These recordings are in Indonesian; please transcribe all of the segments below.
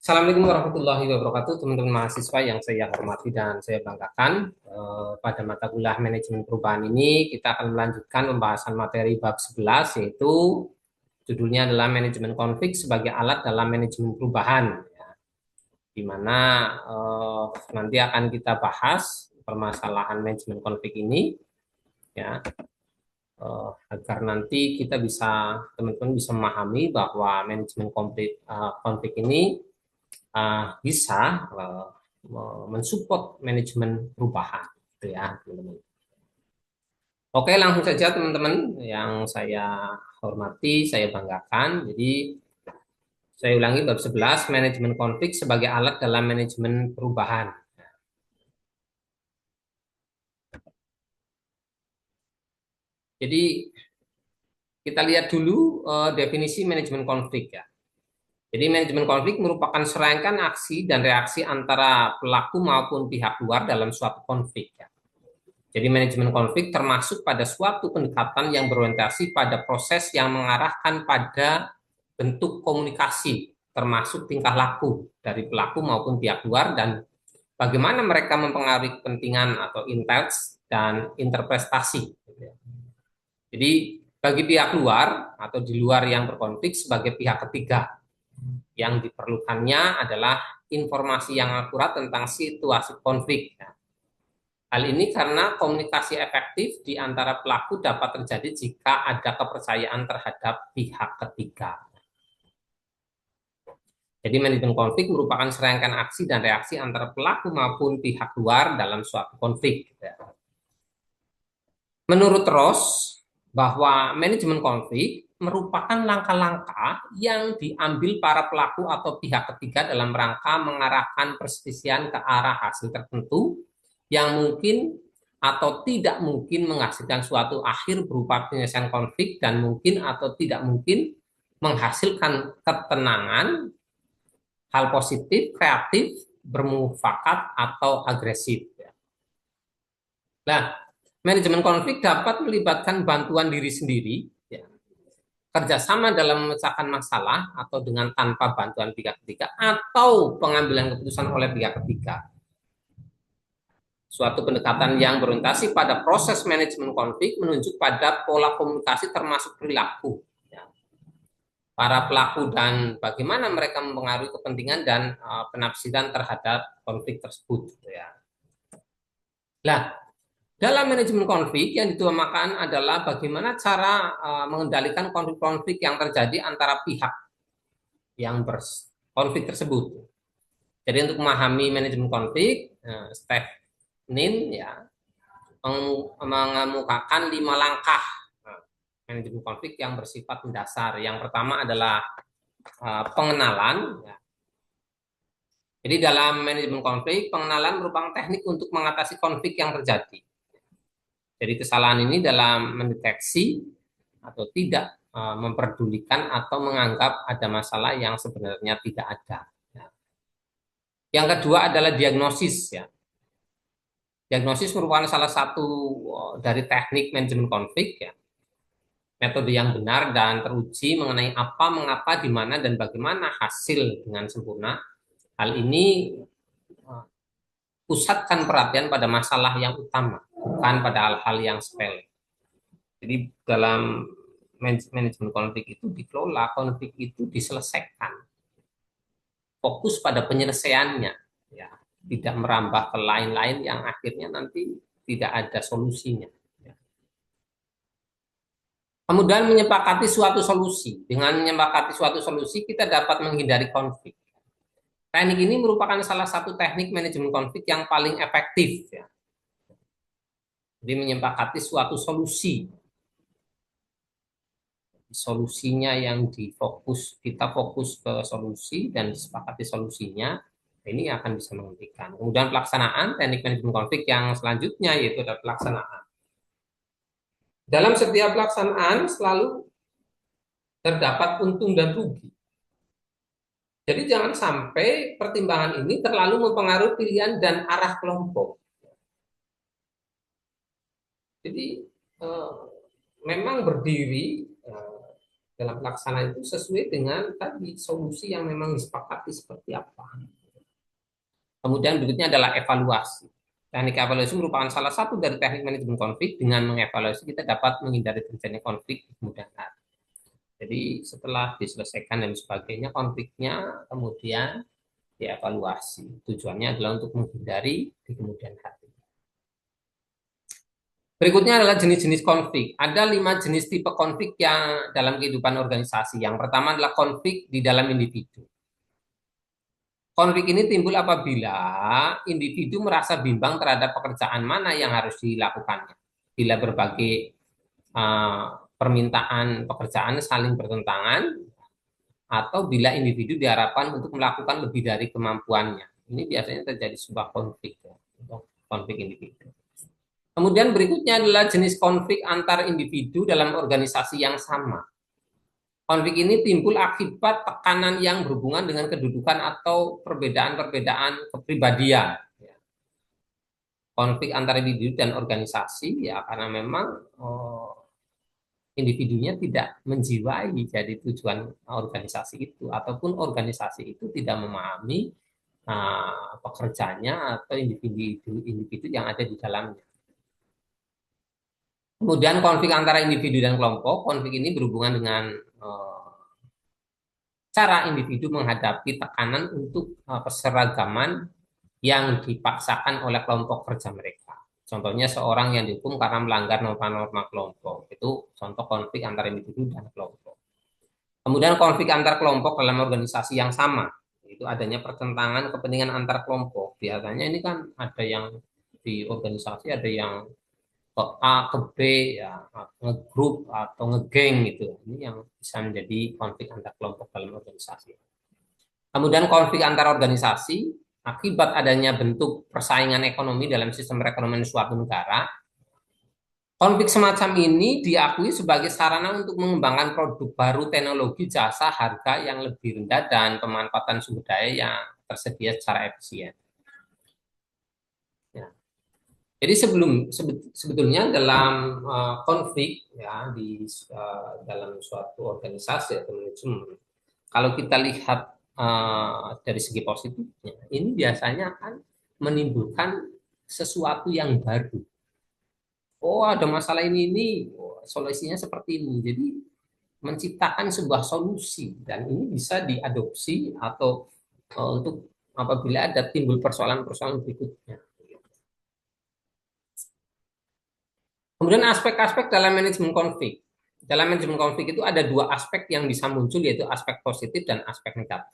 Assalamualaikum warahmatullahi wabarakatuh, teman-teman mahasiswa yang saya hormati dan saya banggakan. Pada mata kuliah manajemen perubahan ini, kita akan melanjutkan pembahasan materi bab 11, yaitu judulnya adalah manajemen konflik sebagai alat dalam manajemen perubahan, ya, di mana nanti akan kita bahas permasalahan manajemen konflik ini, ya, agar nanti kita bisa, teman-teman bisa memahami bahwa manajemen konflik ini bisa mensupport manajemen perubahan, gitu ya, teman-teman. Oke, langsung saja teman-teman yang saya hormati, saya banggakan. Jadi saya ulangi bab 11, manajemen konflik sebagai alat dalam manajemen perubahan. Jadi kita lihat dulu definisi manajemen konflik, ya. Jadi manajemen konflik merupakan serangkaian aksi dan reaksi antara pelaku maupun pihak luar dalam suatu konflik, ya. Jadi manajemen konflik termasuk pada suatu pendekatan yang berorientasi pada proses yang mengarahkan pada bentuk komunikasi, termasuk tingkah laku dari pelaku maupun pihak luar dan bagaimana mereka mempengaruhi kepentingan atau intents dan interpretasi. Jadi bagi pihak luar atau di luar yang berkonflik sebagai pihak ketiga, yang diperlukannya adalah informasi yang akurat tentang situasi konflik. Hal ini karena komunikasi efektif di antara pelaku dapat terjadi jika ada kepercayaan terhadap pihak ketiga. Jadi manajemen konflik merupakan serangkaian aksi dan reaksi antara pelaku maupun pihak luar dalam suatu konflik. Menurut Ross, bahwa manajemen konflik merupakan langkah-langkah yang diambil para pelaku atau pihak ketiga dalam rangka mengarahkan perselisihan ke arah hasil tertentu yang mungkin atau tidak mungkin menghasilkan suatu akhir berupa penyelesaian konflik dan mungkin atau tidak mungkin menghasilkan ketenangan, hal positif, kreatif, bermufakat atau agresif. Nah, manajemen konflik dapat melibatkan bantuan diri sendiri, ya, kerjasama dalam memecahkan masalah atau dengan tanpa bantuan pihak ketiga atau pengambilan keputusan oleh pihak ketiga. Suatu pendekatan yang berorientasi pada proses manajemen konflik menunjuk pada pola komunikasi termasuk perilaku, ya, para pelaku dan bagaimana mereka mempengaruhi kepentingan dan penafsiran terhadap konflik tersebut, gitu ya. Nah, dalam manajemen konflik yang diutamakan adalah bagaimana cara mengendalikan konflik-konflik yang terjadi antara pihak yang berkonflik tersebut. Jadi untuk memahami manajemen konflik, Steph Nin, ya, mengemukakan 5 langkah manajemen konflik yang bersifat mendasar. Yang pertama adalah pengenalan. Ya. Jadi dalam manajemen konflik, pengenalan merupakan teknik untuk mengatasi konflik yang terjadi. Jadi kesalahan ini dalam mendeteksi atau tidak memperdulikan atau menganggap ada masalah yang sebenarnya tidak ada. Ya. Yang kedua adalah diagnosis, ya. Diagnosis merupakan salah satu dari teknik manajemen konflik, ya. Metode yang benar dan teruji mengenai apa, mengapa, di mana, dan bagaimana hasil dengan sempurna. Hal ini pusatkan perhatian pada masalah yang utama, bukan pada hal-hal yang sepele. Jadi dalam manajemen konflik itu dikelola, konflik itu diselesaikan. Fokus pada penyelesaiannya, ya, tidak merambah ke lain-lain yang akhirnya nanti tidak ada solusinya. Kemudian menyepakati suatu solusi. Dengan menyepakati suatu solusi, kita dapat menghindari konflik. Teknik ini merupakan salah satu teknik manajemen konflik yang paling efektif, ya. Jadi menyepakati suatu solusi. Solusinya yang difokus, kita fokus ke solusi dan disepakati solusinya, ini akan bisa menghentikan. Kemudian pelaksanaan teknik manajemen konflik yang selanjutnya yaitu adalah pelaksanaan. Dalam setiap pelaksanaan selalu terdapat untung dan rugi. Jadi jangan sampai pertimbangan ini terlalu mempengaruhi pilihan dan arah kelompok. Jadi memang berdiri dalam pelaksanaan itu sesuai dengan tadi solusi yang memang disepakati seperti apa. Kemudian berikutnya adalah evaluasi. Teknik evaluasi merupakan salah satu dari teknik manajemen konflik. Dengan mengevaluasi kita dapat menghindari terjadinya konflik di kemudian hari. Jadi setelah diselesaikan dan sebagainya konfliknya, kemudian dievaluasi. Tujuannya adalah untuk menghindari di kemudian hari. Berikutnya adalah jenis-jenis konflik. Ada 5 jenis tipe konflik yang dalam kehidupan organisasi. Yang pertama adalah konflik di dalam individu. Konflik ini timbul apabila individu merasa bimbang terhadap pekerjaan mana yang harus dilakukannya. Bila berbagai permintaan pekerjaan saling bertentangan, atau bila individu diharapkan untuk melakukan lebih dari kemampuannya. Ini biasanya terjadi sebuah konflik, ya, konflik individu. Kemudian berikutnya adalah jenis konflik antar individu dalam organisasi yang sama. Konflik ini timbul akibat tekanan yang berhubungan dengan kedudukan atau perbedaan-perbedaan kepribadian. Konflik antar individu dan organisasi ya karena memang individunya tidak menjiwai jadi tujuan organisasi itu ataupun organisasi itu tidak memahami pekerjanya atau individu yang ada di dalamnya. Kemudian konflik antara individu dan kelompok, konflik ini berhubungan dengan cara individu menghadapi tekanan untuk keseragaman yang dipaksakan oleh kelompok kerja mereka. Contohnya seorang yang dihukum karena melanggar norma-norma kelompok. Itu contoh konflik antara individu dan kelompok. Kemudian konflik antar kelompok dalam organisasi yang sama. Itu adanya pertentangan kepentingan antar kelompok. Biasanya ini kan ada yang di organisasi ada yang ke A ke B ya ngegrup atau ngegeng gitu. Ini yang bisa menjadi konflik antar kelompok dalam organisasi. Kemudian konflik antar organisasi akibat adanya bentuk persaingan ekonomi dalam sistem perekonomian suatu negara. Konflik semacam ini diakui sebagai sarana untuk mengembangkan produk baru, teknologi, jasa, harga yang lebih rendah, dan pemanfaatan sumber daya yang tersedia secara efisien. Ya. Jadi sebetulnya dalam konflik ya dalam suatu organisasi atau manajemen, kalau kita lihat dari segi positifnya, ini biasanya akan menimbulkan sesuatu yang baru. Oh, ada masalah ini, oh, solusinya seperti ini. Jadi menciptakan sebuah solusi dan ini bisa diadopsi atau untuk apabila ada timbul persoalan-persoalan berikutnya. Kemudian aspek-aspek dalam manajemen konflik. Dalam manajemen konflik itu ada 2 aspek yang bisa muncul, yaitu aspek positif dan aspek negatif.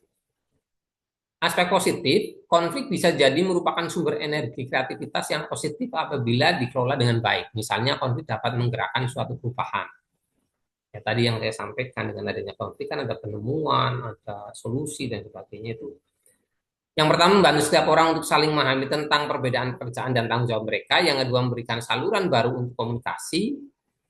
Aspek positif, konflik bisa jadi merupakan sumber energi kreativitas yang positif apabila dikelola dengan baik. Misalnya konflik dapat menggerakkan suatu perubahan. Ya, tadi yang saya sampaikan dengan adanya konflik kan ada penemuan, ada solusi dan sebagainya itu. Yang pertama membantu setiap orang untuk saling memahami tentang perbedaan pekerjaan dan tanggung jawab mereka. Yang kedua memberikan saluran baru untuk komunikasi.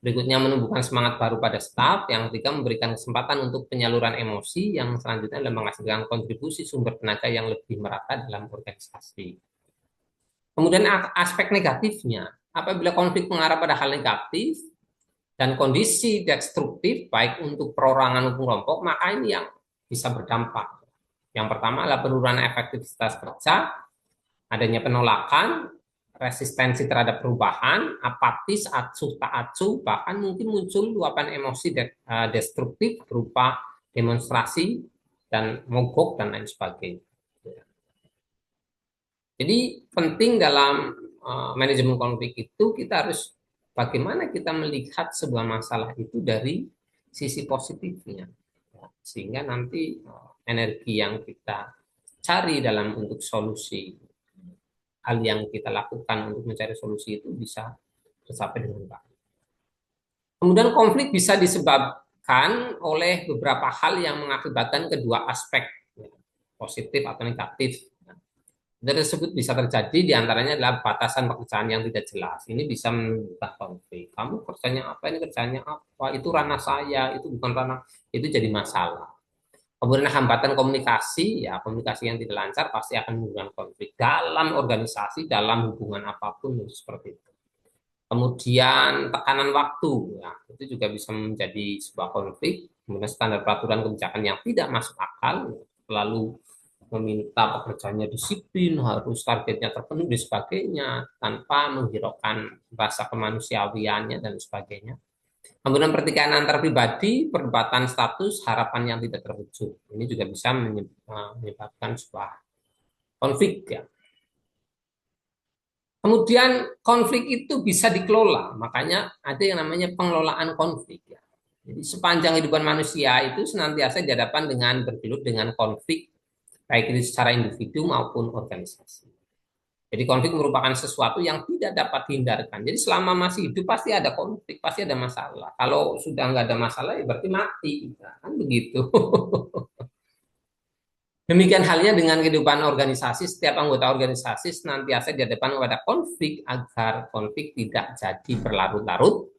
Berikutnya menumbuhkan semangat baru pada staf. Yang ketiga memberikan kesempatan untuk penyaluran emosi. Yang selanjutnya adalah menghasilkan kontribusi sumber tenaga yang lebih merata dalam organisasi. Kemudian aspek negatifnya, apabila konflik mengarah pada hal negatif dan kondisi destruktif baik untuk perorangan maupun kelompok, maka ini yang bisa berdampak. Yang pertama adalah penurunan efektivitas kerja, adanya penolakan, resistensi terhadap perubahan, apatis, acuh tak acuh, bahkan mungkin muncul luapan emosi destruktif berupa demonstrasi dan mogok dan lain sebagainya. Jadi penting dalam manajemen konflik itu kita harus bagaimana kita melihat sebuah masalah itu dari sisi positifnya, sehingga nanti energi yang kita cari dalam untuk solusi hal yang kita lakukan untuk mencari solusi itu bisa tercapai dengan baik. Kemudian konflik bisa disebabkan oleh beberapa hal yang mengakibatkan kedua aspek, ya, positif atau negatif. Tersebut bisa terjadi diantaranya adalah batasan pekerjaan yang tidak jelas. Ini bisa menimbulkan konflik. Kamu kerjanya apa? Ini kerjanya apa? Itu ranah saya, itu bukan ranah, itu jadi masalah. Kemudian hambatan komunikasi, ya komunikasi yang tidak lancar pasti akan menimbulkan konflik dalam organisasi, dalam hubungan apapun seperti itu. Kemudian tekanan waktu, ya, itu juga bisa menjadi sebuah konflik. kemudian standar peraturan kebijakan yang tidak masuk akal, lalu meminta pekerjaannya disiplin, harus targetnya terpenuhi dan sebagainya, tanpa menghiraukan rasa kemanusiawiannya dan sebagainya. Kemudian pertikaian antar pribadi, perdebatan status, harapan yang tidak terwujud. Ini juga bisa menyebabkan sebuah konflik ya. Kemudian konflik itu bisa dikelola, makanya ada yang namanya pengelolaan konflik ya. Jadi sepanjang kehidupan manusia itu senantiasa dihadapkan dengan bergelut dengan konflik, baik itu secara individu maupun organisasi. Jadi konflik merupakan sesuatu yang tidak dapat dihindarkan. Jadi selama masih hidup pasti ada konflik, pasti ada masalah. Kalau sudah nggak ada masalah ya berarti mati, kan begitu. Demikian halnya dengan kehidupan organisasi, setiap anggota organisasi senantiasa dihadapkan kepada konflik agar konflik tidak jadi berlarut-larut,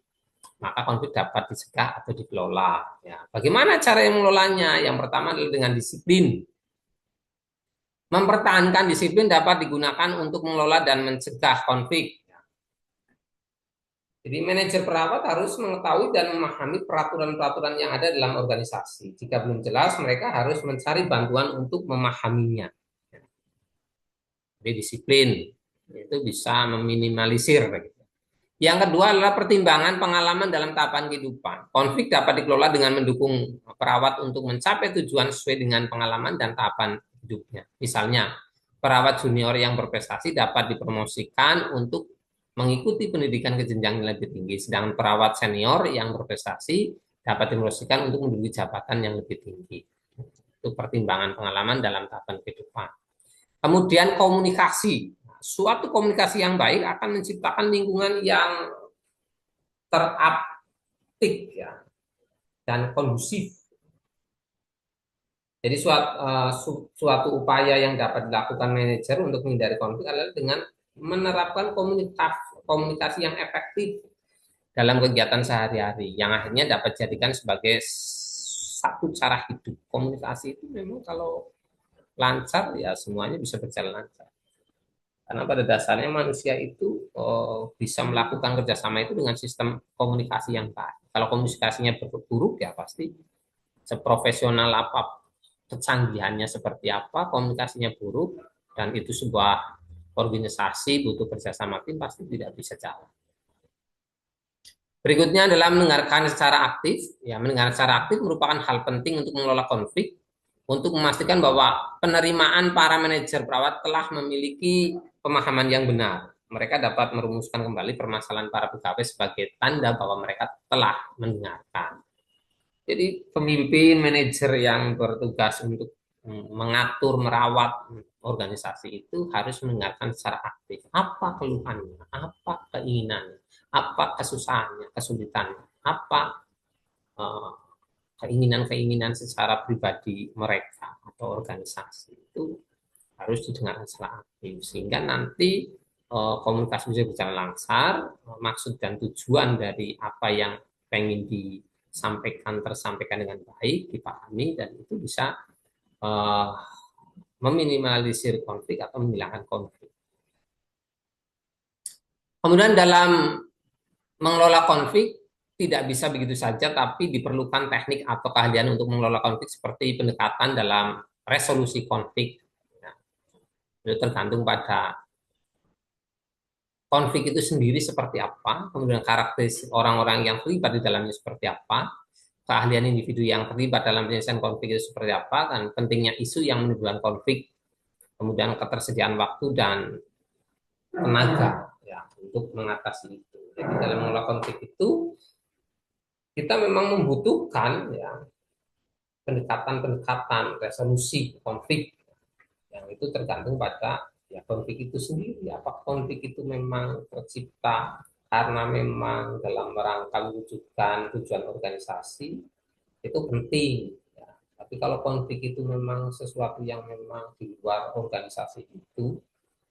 maka konflik dapat dicegah atau dikelola. Ya, bagaimana cara yang mengelolanya? Yang pertama adalah dengan disiplin. Mempertahankan disiplin dapat digunakan untuk mengelola dan mencegah konflik. Jadi manajer perawat harus mengetahui dan memahami peraturan-peraturan yang ada dalam organisasi. Jika belum jelas, mereka harus mencari bantuan untuk memahaminya. Jadi disiplin itu bisa meminimalisir. Yang kedua adalah pertimbangan pengalaman dalam tahapan kehidupan. Konflik dapat dikelola dengan mendukung perawat untuk mencapai tujuan sesuai dengan pengalaman dan tahapan hidupnya. Misalnya, perawat junior yang berprestasi dapat dipromosikan untuk mengikuti pendidikan ke jenjang yang lebih tinggi, sedangkan perawat senior yang berprestasi dapat dipromosikan untuk menduduki jabatan yang lebih tinggi. Itu pertimbangan pengalaman dalam tahapan kehidupan. Kemudian komunikasi. Suatu komunikasi yang baik akan menciptakan lingkungan yang teraptik ya dan kondusif. Jadi suatu upaya yang dapat dilakukan manajer untuk menghindari konflik adalah dengan menerapkan komunikasi yang efektif dalam kegiatan sehari-hari yang akhirnya dapat dijadikan sebagai satu cara hidup. Komunikasi itu memang kalau lancar ya semuanya bisa berjalan lancar. Karena pada dasarnya manusia itu bisa melakukan kerjasama itu dengan sistem komunikasi yang baik. Kalau komunikasinya buruk ya pasti seprofesional apa, kecanggihannya seperti apa, komunikasinya buruk, dan itu sebuah organisasi butuh kerjasama tim pasti tidak bisa jalan. Berikutnya adalah mendengarkan secara aktif. Ya, mendengarkan secara aktif merupakan hal penting untuk mengelola konflik, untuk memastikan bahwa penerimaan para manajer perawat telah memiliki pemahaman yang benar. Mereka dapat merumuskan kembali permasalahan para pegawai sebagai tanda bahwa mereka telah mendengarkan. Jadi pemimpin manajer yang bertugas untuk mengatur, merawat organisasi itu harus mendengarkan secara aktif. Apa keluhannya, apa keinginannya, apa kesusahannya, kesulitannya, apa uh, keinginan-keinginan secara pribadi mereka atau organisasi itu harus didengarkan secara aktif sehingga nanti komunikasi bisa berjalan lancar, maksud dan tujuan dari apa yang pengen disampaikan tersampaikan dengan baik, dipahami dan itu bisa uh, meminimalisir konflik atau menghilangkan konflik. Kemudian dalam mengelola konflik tidak bisa begitu saja, tapi diperlukan teknik atau keahlian untuk mengelola konflik seperti pendekatan dalam resolusi konflik. Nah, itu tergantung pada konflik itu sendiri seperti apa, kemudian karakteristik orang-orang yang terlibat di dalamnya seperti apa, keahlian individu yang terlibat dalam penyelesaian konflik itu seperti apa, dan pentingnya isu yang menimbulkan konflik, kemudian ketersediaan waktu dan tenaga ya untuk mengatasi itu. Jadi dalam mengelola konflik itu kita memang membutuhkan ya pendekatan-pendekatan resolusi konflik yang itu tergantung pada ya konflik itu sendiri. Apakah konflik itu memang tercipta karena memang dalam rangka mewujudkan tujuan organisasi itu penting. Ya. Tapi kalau konflik itu memang sesuatu yang memang di luar organisasi itu,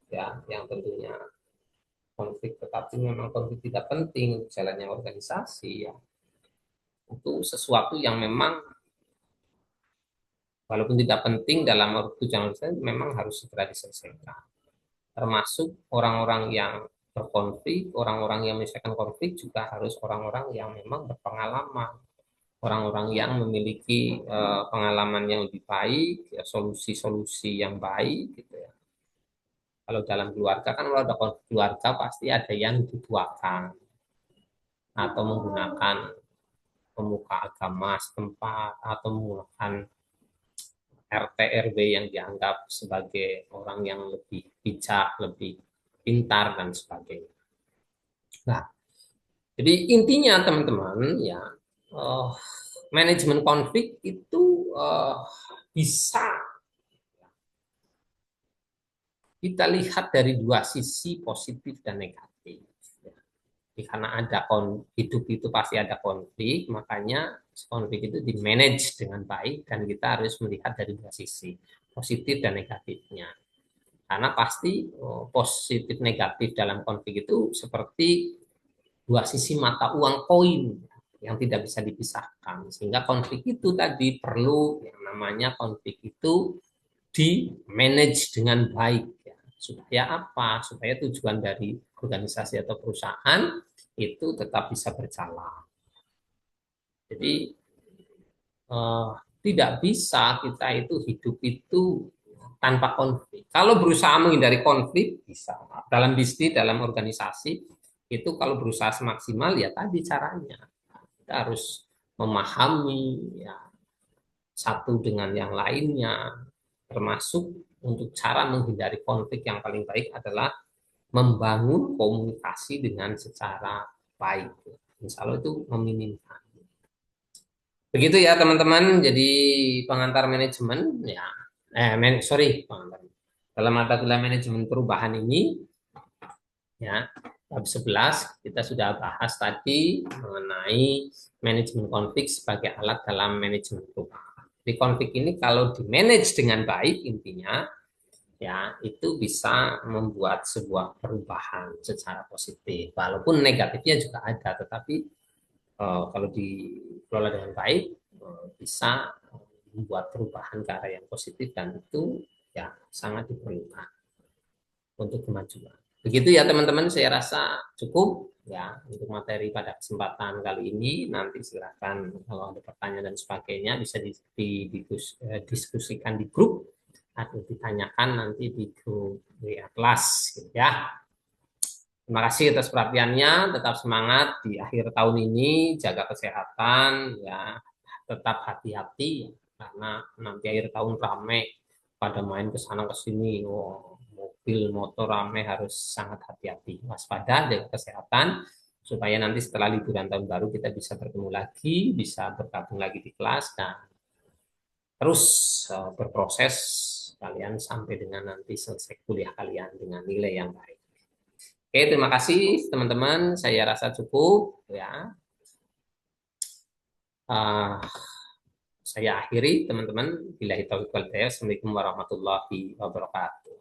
ya, yang tentunya konflik, tetapi memang konflik tidak penting jalannya organisasi, ya, itu sesuatu yang memang walaupun tidak penting dalam tujuan organisasi memang harus segera diselesaikan. Termasuk orang-orang yang berkonflik, orang-orang yang menyelesaikan konflik juga harus orang-orang yang memang berpengalaman orang-orang yang memiliki pengalaman yang lebih baik, ya, solusi-solusi yang baik, gitu ya. Kalau dalam keluarga kan kalau ada konflik keluarga pasti ada yang dituakan atau menggunakan pemuka agama setempat atau menggunakan RT RW yang dianggap sebagai orang yang lebih bijak, lebih pintar dan sebagainya. Nah, jadi intinya teman-teman ya, eh, manajemen konflik itu eh, bisa kita lihat dari dua sisi positif dan negatif. Jadi karena hidup itu pasti ada konflik, makanya konflik itu di manage dengan baik dan kita harus melihat dari dua sisi, positif dan negatifnya. Karena pasti positif negatif dalam konflik itu seperti dua sisi mata uang koin yang tidak bisa dipisahkan. Sehingga konflik itu tadi perlu yang namanya konflik itu di manage dengan baik ya. Supaya apa? Supaya tujuan dari organisasi atau perusahaan itu tetap bisa berjalan. Jadi eh, tidak bisa kita itu hidup itu tanpa konflik. Kalau berusaha menghindari konflik bisa. Dalam bisnis, dalam organisasi itu kalau berusaha semaksimal ya tadi caranya. Kita harus memahami ya satu dengan yang lainnya, termasuk untuk cara menghindari konflik yang paling baik adalah membangun komunikasi dengan secara baik. Insya Allah itu meminimkan. Begitu ya teman-teman. Jadi pengantar manajemen ya, sorry pengantar. Dalam mata kuliah manajemen perubahan ini ya bab 11 kita sudah bahas tadi mengenai manajemen konflik sebagai alat dalam manajemen perubahan. Di konflik ini kalau di manage dengan baik intinya ya itu bisa membuat sebuah perubahan secara positif. Walaupun negatifnya juga ada, tetapi kalau dikelola dengan baik bisa membuat perubahan ke arah yang positif dan itu ya sangat diperlukan untuk kemajuan. Begitu ya teman-teman, saya rasa cukup ya untuk materi pada kesempatan kali ini. Nanti silakan kalau ada pertanyaan dan sebagainya bisa didiskusikan di grup atau ditanyakan nanti di grup WA kelas gitu ya. Terima kasih atas perhatiannya, tetap semangat di akhir tahun ini, jaga kesehatan ya, tetap hati-hati karena nanti akhir tahun ramai pada main ke sana ke sini. Oh, mobil motor ramai harus sangat hati-hati, waspada, jaga kesehatan supaya nanti setelah liburan tahun baru kita bisa bertemu lagi, bisa bergabung lagi di kelas dan terus berproses kalian sampai dengan nanti selesai kuliah kalian dengan nilai yang baik. Oke, terima kasih teman-teman. Saya rasa cukup ya. Uh, saya akhiri teman-teman. Billahi taufiq wal hidayah. Assalamualaikum warahmatullahi wabarakatuh.